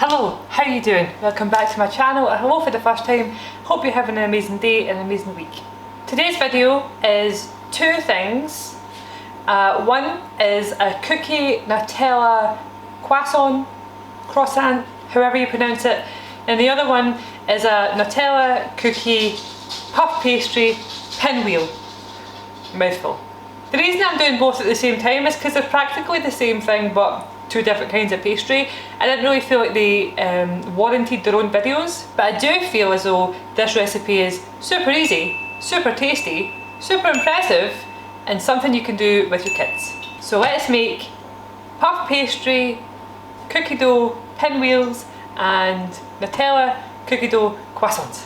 Hello, how are you doing? Welcome back to my channel, and hello for the first time. Hope you're having an amazing day and an amazing week. Today's video is two things. One is a cookie Nutella croissant, however you pronounce it, and the other one is a Nutella cookie puff pastry pinwheel. Mouthful. The reason I'm doing both at the same time is because they're practically the same thing but two different kinds of pastry. I didn't really feel like they warranted their own videos, but I do feel as though this recipe is super easy, super tasty, super impressive, and something you can do with your kids. So let's make puff pastry, cookie dough, pinwheels, and Nutella cookie dough croissants.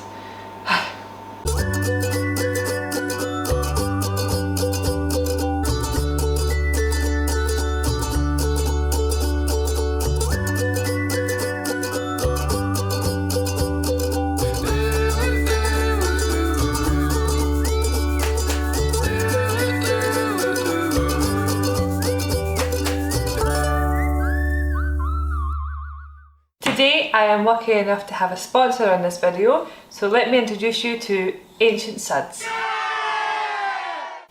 Today I am lucky enough to have a sponsor on this video, so let me introduce you to Ancient Suds.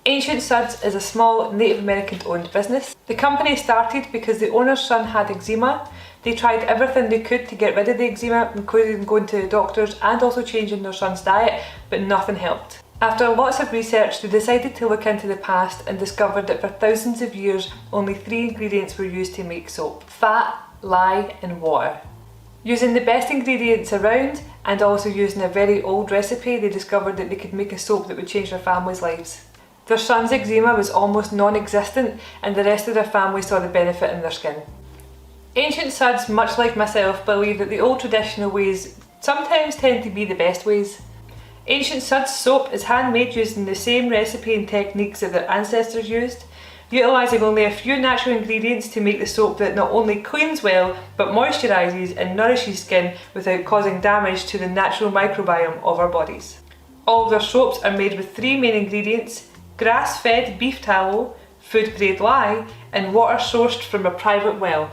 Ancient Suds is a small Native American owned business. The company started because the owner's son had eczema. They tried everything they could to get rid of the eczema, including going to doctors and also changing their son's diet, but nothing helped. After lots of research, they decided to look into the past and discovered that for thousands of years only 3 ingredients were used to make soap: fat, lye and water. Using the best ingredients around and also using a very old recipe, they discovered that they could make a soap that would change their family's lives. Their son's eczema was almost non-existent and the rest of their family saw the benefit in their skin. Ancient Suds, much like myself, believe that the old traditional ways sometimes tend to be the best ways. Ancient Suds soap is handmade using the same recipe and techniques that their ancestors used, utilising only a few natural ingredients to make the soap that not only cleans well but moisturises and nourishes skin without causing damage to the natural microbiome of our bodies. All of their soaps are made with 3 main ingredients: grass-fed beef tallow, food-grade lye and water sourced from a private well.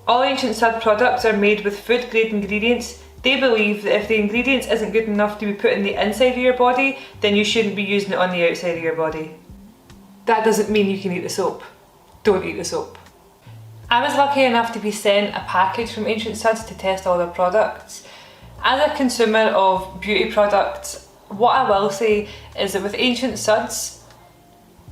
All Ancient Sud products are made with food-grade ingredients. They believe that if the ingredients isn't good enough to be put in the inside of your body, then you shouldn't be using it on the outside of your body. That doesn't mean you can eat the soap. Don't eat the soap. I was lucky enough to be sent a package from Ancient Suds to test all their products. As a consumer of beauty products, what I will say is that with Ancient Suds,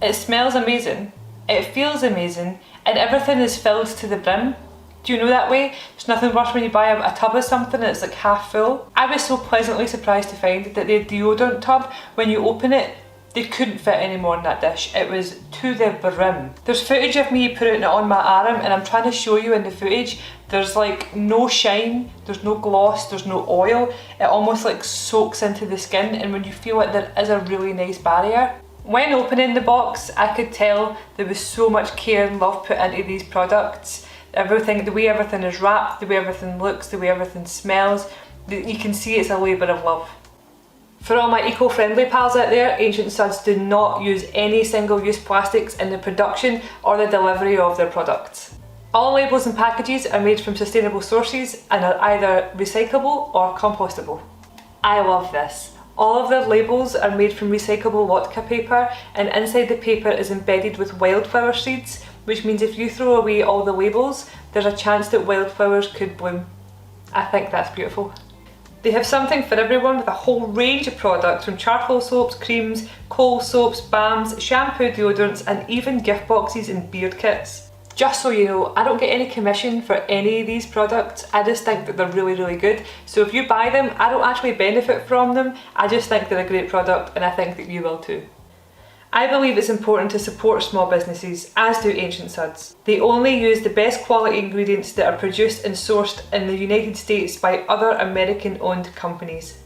it smells amazing, it feels amazing, and everything is filled to the brim. Do you know that way? There's nothing worse when you buy a tub of something and it's like half full. I was so pleasantly surprised to find that the deodorant tub, when you open it, they couldn't fit any more in that dish. It was to the brim. There's footage of me putting it on my arm and I'm trying to show you in the footage. There's like no shine, there's no gloss, there's no oil. It almost like soaks into the skin, and when you feel it, there is a really nice barrier. When opening the box, I could tell there was so much care and love put into these products. Everything, the way everything is wrapped, the way everything looks, the way everything smells, you can see it's a labour of love. For all my eco-friendly pals out there, Ancient Suds do not use any single-use plastics in the production or the delivery of their products. All labels and packages are made from sustainable sources and are either recyclable or compostable. I love this. All of their labels are made from recyclable Lotka paper, and inside the paper is embedded with wildflower seeds, which means if you throw away all the labels, there's a chance that wildflowers could bloom. I think that's beautiful. They have something for everyone with a whole range of products, from charcoal soaps, creams, coal soaps, balms, shampoo, deodorants and even gift boxes and beard kits. Just so you know, I don't get any commission for any of these products. I just think that they're really, really good. So if you buy them, I don't actually benefit from them. I just think they're a great product and I think that you will too. I believe it's important to support small businesses, as do Ancient Suds. They only use the best quality ingredients that are produced and sourced in the United States by other American-owned companies.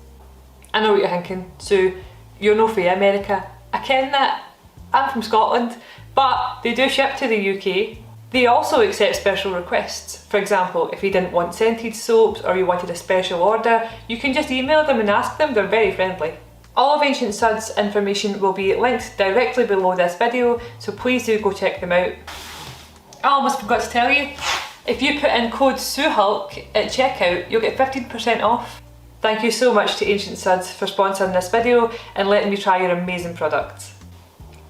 I know what you're thinking, so you're no free America. I ken that, I'm from Scotland, but they do ship to the UK. They also accept special requests. For example, if you didn't want scented soaps or you wanted a special order, you can just email them and ask them, they're very friendly. All of Ancient Suds information will be linked directly below this video, so please do go check them out. I almost forgot to tell you, If you put in code SUHULK at checkout, you'll get 15% off. Thank you so much to Ancient Suds for sponsoring this video and letting me try your amazing products.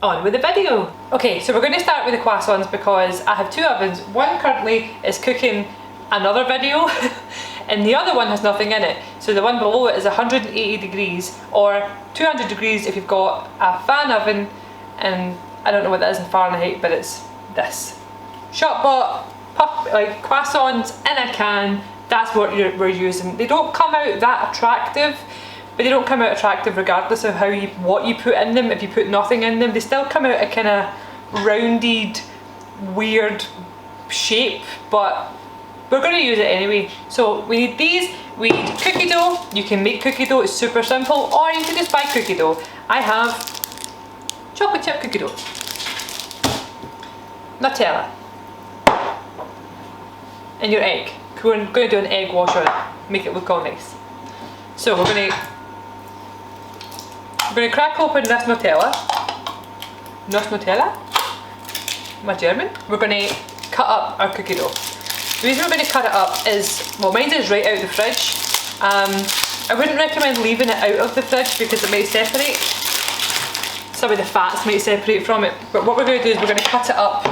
On with the video! Okay, so we're going to start with the croissants because I have two ovens. One currently is cooking another video and the other one has nothing in it. So the one below it is 180 degrees or 200 degrees if you've got a fan oven, and I don't know what that is in Fahrenheit, but it's this. Shop bought like croissants in a can, that's what we're using. They don't come out that attractive, but they don't come out attractive regardless of what you put in them. If you put nothing in them, they still come out a kind of rounded, weird shape, but we're going to use it anyway. So we need these, we need cookie dough. You can make cookie dough, it's super simple, or you can just buy cookie dough. I have chocolate chip cookie dough, Nutella, and your egg. We're going to do an egg wash on it, make it look all nice. So we're going to crack open this Nutella. My German. We're going to cut up our cookie dough. The reason we're going to cut it up is, well, mine is right out of the fridge. I wouldn't recommend leaving it out of the fridge because it might separate. Some of the fats might separate from it. But what we're going to do is we're going to cut it up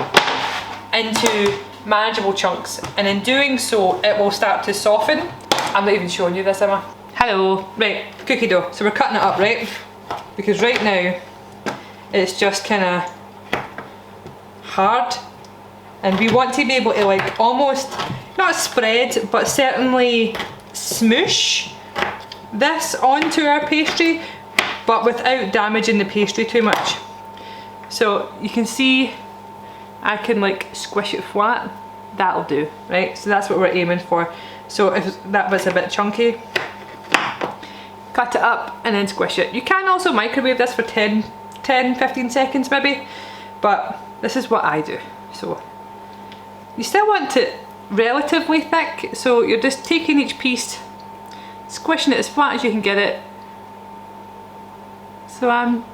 into manageable chunks, and in doing so it will start to soften. I'm not even showing you this, am I? Hello. Right, cookie dough. So we're cutting it up, right? Because right now it's just kind of hard, and we want to be able to like almost, not spread, but certainly smoosh this onto our pastry, but without damaging the pastry too much. So you can see I can like squish it flat. That'll do, right? So that's what we're aiming for. So if that was a bit chunky, cut it up and then squish it. You can also microwave this for 10-15 seconds maybe, but this is what I do. So you still want it relatively thick, so you're just taking each piece, squishing it as flat as you can get it. So I'm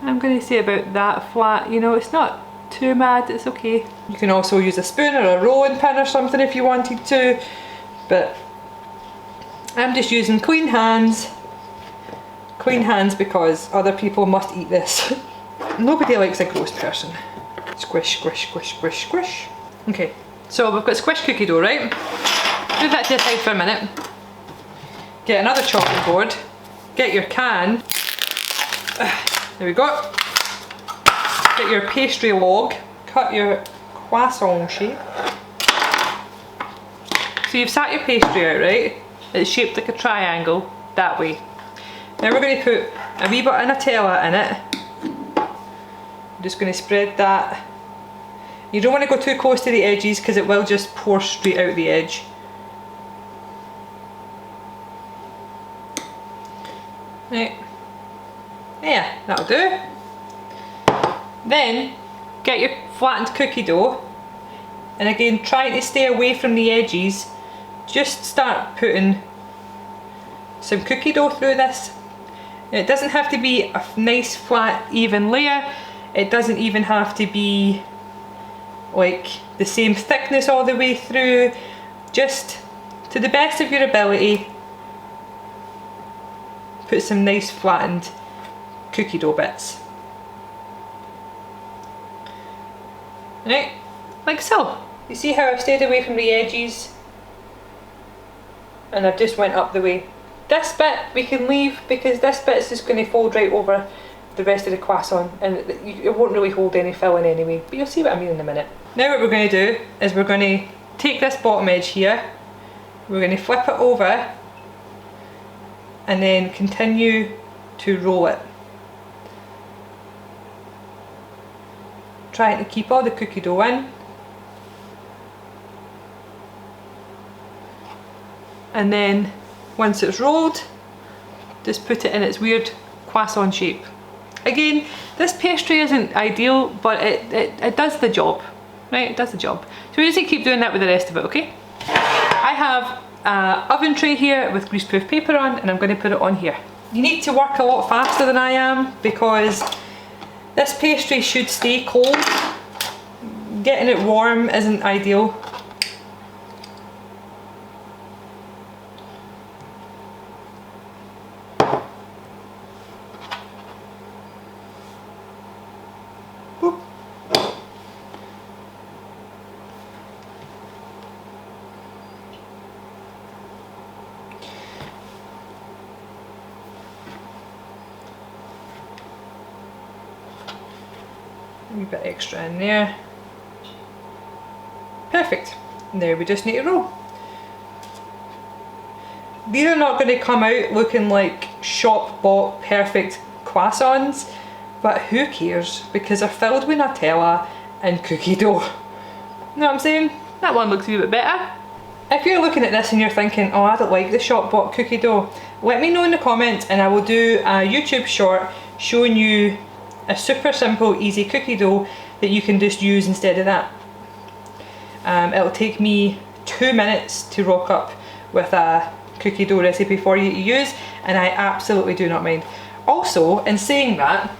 going to say about that flat, you know, it's not too mad, it's okay. You can also use a spoon or a rolling pin or something if you wanted to, but I'm just using clean hands because other people must eat this. Nobody likes a gross person. Squish, squish, squish, squish, squish. Okay, so we've got squished cookie dough, right? Leave that to the side for a minute. Get another chopping board, get your can, there we go. Get your pastry log, cut your croissant shape. So you've sat your pastry out, right? It's shaped like a triangle, that way. Now we're going to put a wee bit of Nutella in it. I'm just going to spread that. You don't want to go too close to the edges because it will just pour straight out the edge. Right. Yeah, that'll do. Then get your flattened cookie dough, and again trying to stay away from the edges, just start putting some cookie dough through this. And it doesn't have to be a nice flat even layer, it doesn't even have to be like the same thickness all the way through, just to the best of your ability put some nice flattened cookie dough bits. Right, like so. You see how I've stayed away from the edges and I've just went up the way. This bit we can leave because this bit is just going to fold right over the rest of the croissant and it won't really hold any filling anyway, but you'll see what I mean in a minute. Now what we're going to do is we're going to take this bottom edge here, we're going to flip it over and then continue to roll it. Trying to keep all the cookie dough in. And then once it's rolled, just put it in its weird croissant shape. Again, this pastry isn't ideal, but it does the job, right? It does the job. So we just need to keep doing that with the rest of it, okay? I have an oven tray here with greaseproof paper on, and I'm going to put it on here. You need to work a lot faster than I am because this pastry should stay cold. Getting it warm isn't ideal. A wee bit extra in there. Perfect. Now we just need to roll. These are not going to come out looking like shop bought perfect croissants, but who cares, because they're filled with Nutella and cookie dough. You know what I'm saying? That one looks a bit better. If you're looking at this and you're thinking, oh, I don't like the shop bought cookie dough, let me know in the comments and I will do a YouTube short showing you a super simple, easy cookie dough that you can just use instead of that. It'll take me 2 minutes to rock up with a cookie dough recipe for you to use, and I absolutely do not mind. Also, in saying that,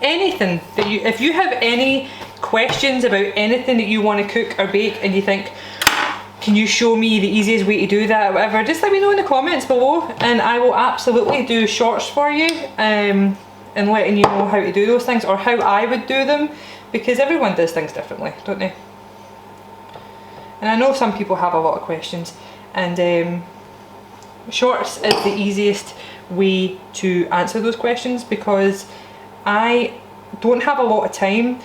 anything that if you have any questions about anything that you want to cook or bake and you think, can you show me the easiest way to do that or whatever, just let me know in the comments below and I will absolutely do shorts for you and letting you know how to do those things or how I would do them, because everyone does things differently, don't they? And I know some people have a lot of questions, and shorts is the easiest way to answer those questions because I don't have a lot of time.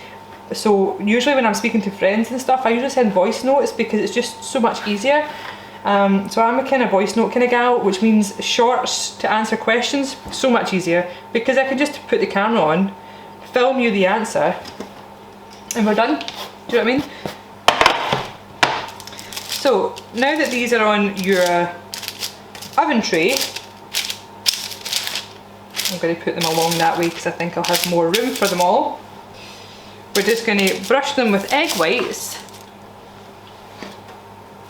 So usually when I'm speaking to friends and stuff, I usually send voice notes because it's just so much easier. So I'm a kind of voice note kind of gal, which means shorts to answer questions, so much easier because I can just put the camera on, film you the answer, and we're done. Do you know what I mean? So now that these are on your oven tray, I'm going to put them along that way because I think I'll have more room for them all. We're just going to brush them with egg whites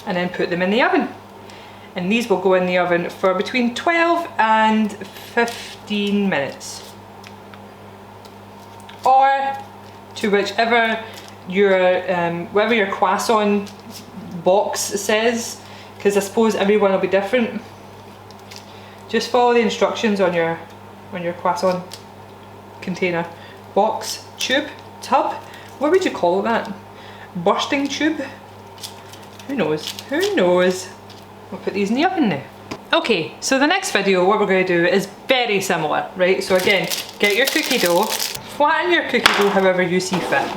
and then put them in the oven. And these will go in the oven for between 12 and 15 minutes. Or to whichever whatever your croissant box says, because I suppose everyone will be different. Just follow the instructions on your croissant container. Box, tube, tub, what would you call that? Bursting tube? Who knows? Who knows? We'll put these in the oven now. Okay, so the next video, what we're going to do is very similar, right? So again, get your cookie dough, flatten your cookie dough however you see fit.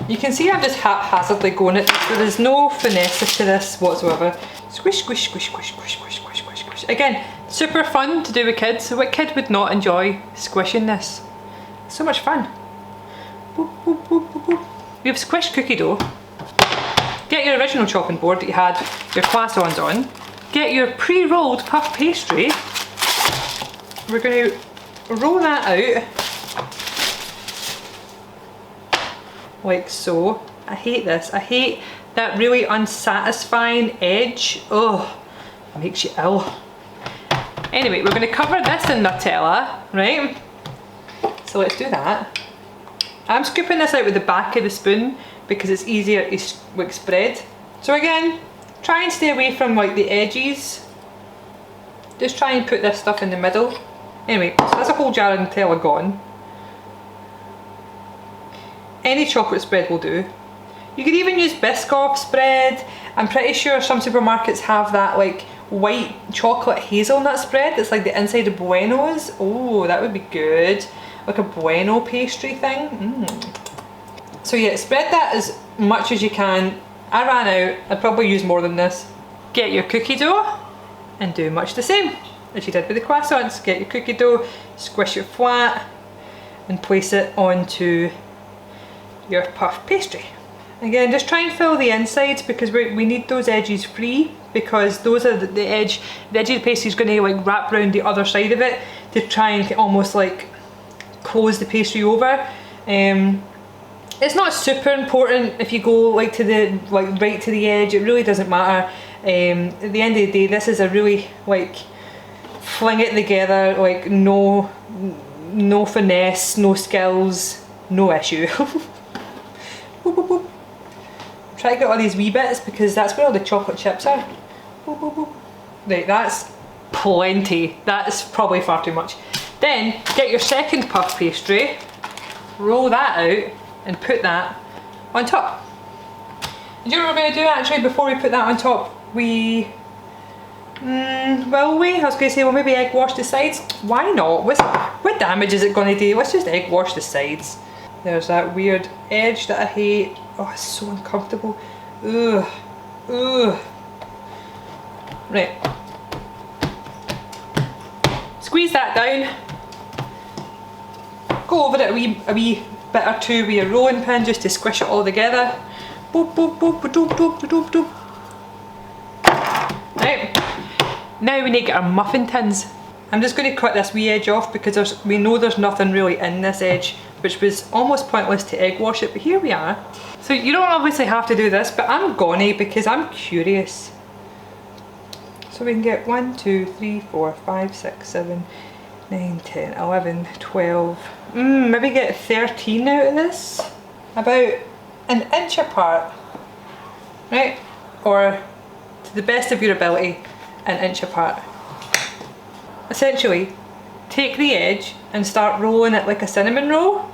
You can see I'm just haphazardly going at this, so there's no finesse to this whatsoever. Squish, squish, squish, squish, squish, squish, squish, squish, squish. Again, super fun to do with kids. So what kid would not enjoy squishing this? So much fun. Boop, boop, boop, boop, boop. We have squished cookie dough. Get your original chopping board that you had your croissants on. Get your pre-rolled puff pastry. We're going to roll that out like so. I hate this. I hate that really unsatisfying edge. Oh, it makes you ill. Anyway, we're going to cover this in Nutella, right? So let's do that. I'm scooping this out with the back of the spoon because it's easier to spread. So again, try and stay away from like the edges. Just try and put this stuff in the middle. Anyway, so that's a whole jar of Nutella gone. Any chocolate spread will do. You could even use Biscoff spread. I'm pretty sure some supermarkets have that like white chocolate hazelnut spread. It's like the inside of Bueno's. Oh, that would be good. Like a Bueno pastry thing. So yeah, spread that as much as you can. I ran out. I'd probably use more than this. Get your cookie dough and do much the same as you did with the croissants. Get your cookie dough, squish it flat and place it onto your puff pastry. Again, just try and fill the insides because we need those edges free, because those are the edge of the pastry is going to like wrap around the other side of it to try and almost like close the pastry over. It's not super important if you go like to the right to the edge. It really doesn't matter. At the end of the day, this is a really like fling it together, like no finesse, no skills, no issue. Boop, boop, boop. Try to get all these wee bits because that's where all the chocolate chips are. Boop, boop, boop. Right, that's plenty. That's probably far too much. Then get your second puff pastry, roll that out and put that on top. And do you know what we're going to do actually before we put that on top? We Will we? I was going to say, well, maybe egg wash the sides. Why not? What damage is it going to do? Let's just egg wash the sides. There's that weird edge that I hate. Oh, it's so uncomfortable. Ugh. Ugh. Right. Squeeze that down. Go over it a wee bit or two with your rolling pin just to squish it all together. Boop, boop, boop, boop, boop, boop, boop. Right. Now we need to get our muffin tins. I'm just going to cut this wee edge off because we know there's nothing really in this edge, which was almost pointless to egg wash it, but here we are. So you don't obviously have to do this, but I'm gonna because I'm curious. So we can get 1, 2, 3, 4, 5, 6, 7, 9, 10, 11, 12, maybe get 13 out of this. About an inch apart, right? Or to the best of your ability, an inch apart. Essentially, take the edge and start rolling it like a cinnamon roll.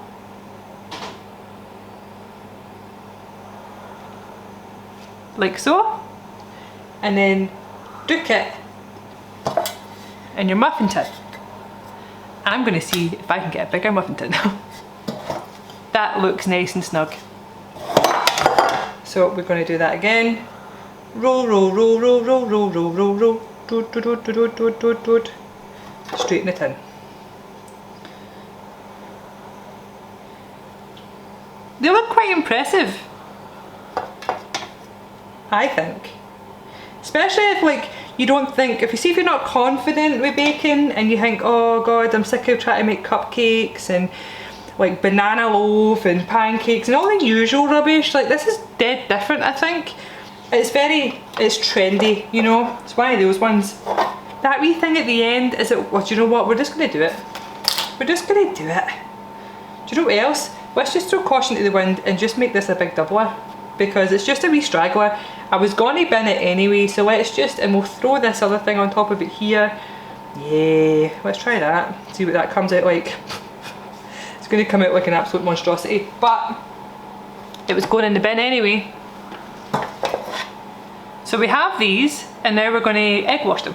Like so. And then duke it in your muffin tin. I'm going to see if I can get a bigger muffin tin. That looks nice and snug. So we're going to do that again. Roll, roll, roll, roll, roll, roll, roll, roll, roll. Doot, doot, doot, doot, doot, doot, doot. Straight in the tin. They look quite impressive, I think. Especially if like you don't think, if you're not confident with baking and you think, oh god, I'm sick of trying to make cupcakes and like banana loaf and pancakes and all the usual rubbish, like this is dead different. I think it's trendy, you know, it's one of those ones. That wee thing at the end, well, do you know what, we're just going to do it. We're just going to do it. Do you know what else? Let's just throw caution to the wind and just make this a big doubler, because it's just a wee straggler. I was going to bin it anyway, so let's just, and we'll throw this other thing on top of it here. Yeah, let's try that, see what that comes out like. It's going to come out like an absolute monstrosity, but it was going in the bin anyway. So we have these, and now we're going to egg wash them.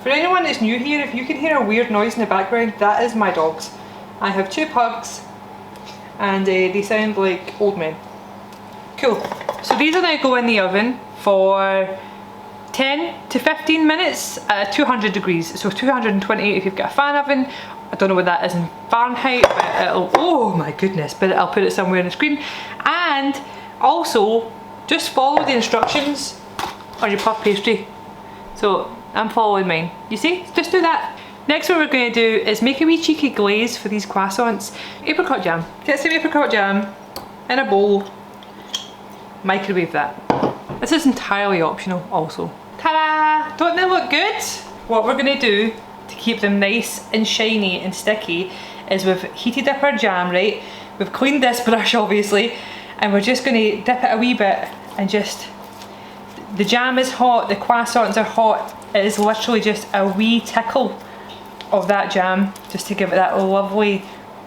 For anyone that's new here, if you can hear a weird noise in the background, that is my dogs. I have 2 pugs, and they sound like old men. Cool. So these are now go in the oven for 10 to 15 minutes at 200 degrees. So 228 if you've got a fan oven. I don't know what that is in Fahrenheit, but it'll, oh my goodness, but I'll put it somewhere on the screen. And also, just follow the instructions on your puff pastry. So I'm following mine. You see? Just do that. Next what we're going to do is make a wee cheeky glaze for these croissants. Apricot jam. Get some apricot jam in a bowl. Microwave that. This is entirely optional also. Ta-da! Don't they look good? What we're going to do to keep them nice and shiny and sticky is we've heated up our jam, right? We've cleaned this brush obviously, and we're just going to dip it a wee bit and just, the jam is hot, the croissants are hot. It is literally just a wee tickle of that jam just to give it that lovely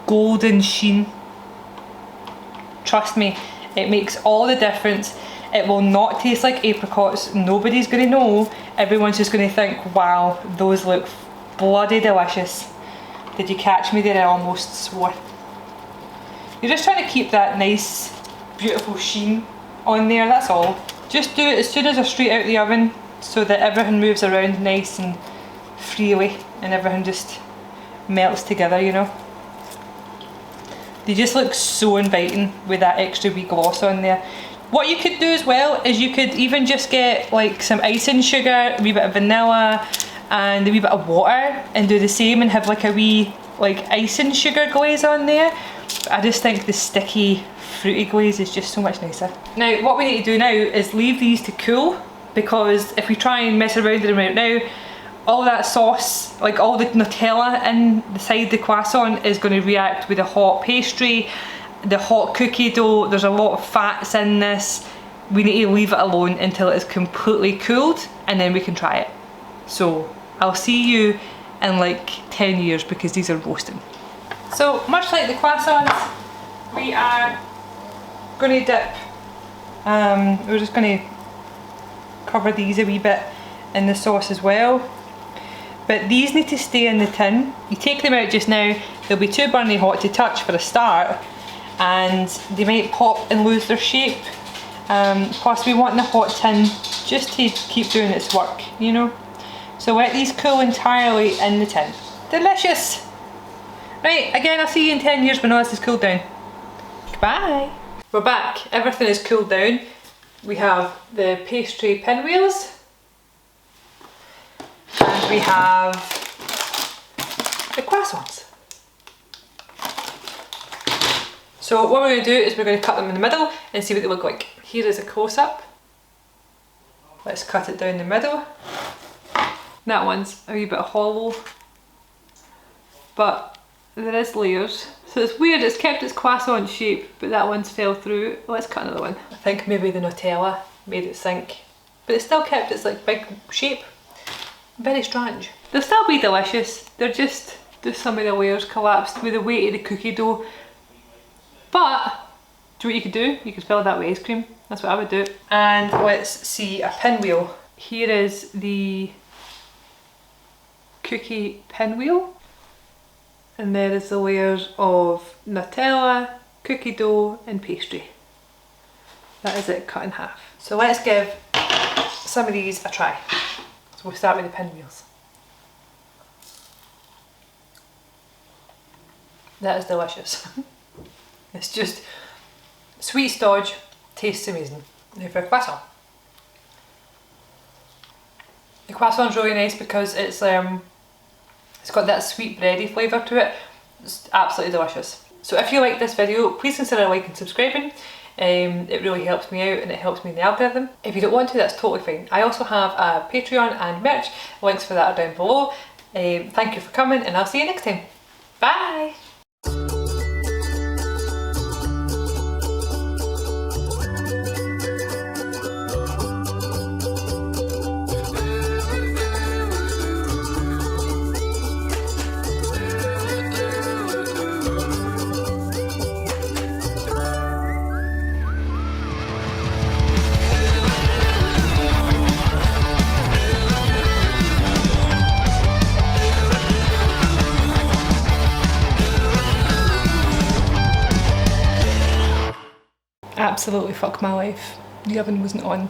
golden sheen. Trust me, it makes all the difference. It will not taste like apricots. Nobody's going to know. Everyone's just going to think, wow, those look bloody delicious. Did you catch me there? I almost swore. You're just trying to keep that nice, beautiful sheen on there, that's all. Just do it as soon as they're straight out of the oven so that everything moves around nice and freely and everything just melts together, you know. They just look so inviting with that extra wee gloss on there. What you could do as well is you could even just get like some icing sugar, a wee bit of vanilla and a wee bit of water and do the same and have like a wee like icing sugar glaze on there. But I just think the sticky fruity glaze is just so much nicer. Now what we need to do now is leave these to cool, because if we try and mess around with them right now, all that sauce, like all the Nutella inside the croissant is going to react with the hot pastry, the hot cookie dough. There's a lot of fats in this. We need to leave it alone until it is completely cooled and then we can try it. So I'll see you in like 10 years because these are roasting. So much like the croissants, we are going to dip, we're just going to cover these a wee bit in the sauce as well. But these need to stay in the tin. You take them out just now, they'll be too burning hot to touch for a start, and they might pop and lose their shape. Plus we want the hot tin just to keep doing its work, you know. So let these cool entirely in the tin. Delicious! Right, again, I'll see you in 10 years when all this is cooled down. Goodbye! We're back, everything is cooled down. We have the pastry pinwheels. And we have the croissants. So what we're going to do is we're going to cut them in the middle and see what they look like. Here is a close-up. Let's cut it down the middle. That one's a wee bit hollow, but there is layers. So it's weird, it's kept its croissant shape, but that one's fell through. Let's cut another one. I think maybe the Nutella made it sink, but it still kept its like big shape. Very strange. They'll still be delicious, they're just some of the layers collapsed with the weight of the cookie dough. But, do you know what you could do? You could fill that with ice cream. That's what I would do. And let's see a pinwheel. Here is the cookie pinwheel. And there is the layers of Nutella, cookie dough and pastry. That is it cut in half. So let's give some of these a try. So we'll start with the pinwheels. That is delicious. It's just sweet stodge, tastes amazing. Now for a croissant. The croissant's really nice because it's got that sweet bready flavour to it. It's absolutely delicious. So if you like this video, please consider liking and subscribing. It really helps me out and it helps me in the algorithm. If you don't want to, that's totally fine. I also have a Patreon and merch. Links for that are down below. Thank you for coming and I'll see you next time. Bye! Absolutely fuck my life. The oven wasn't on.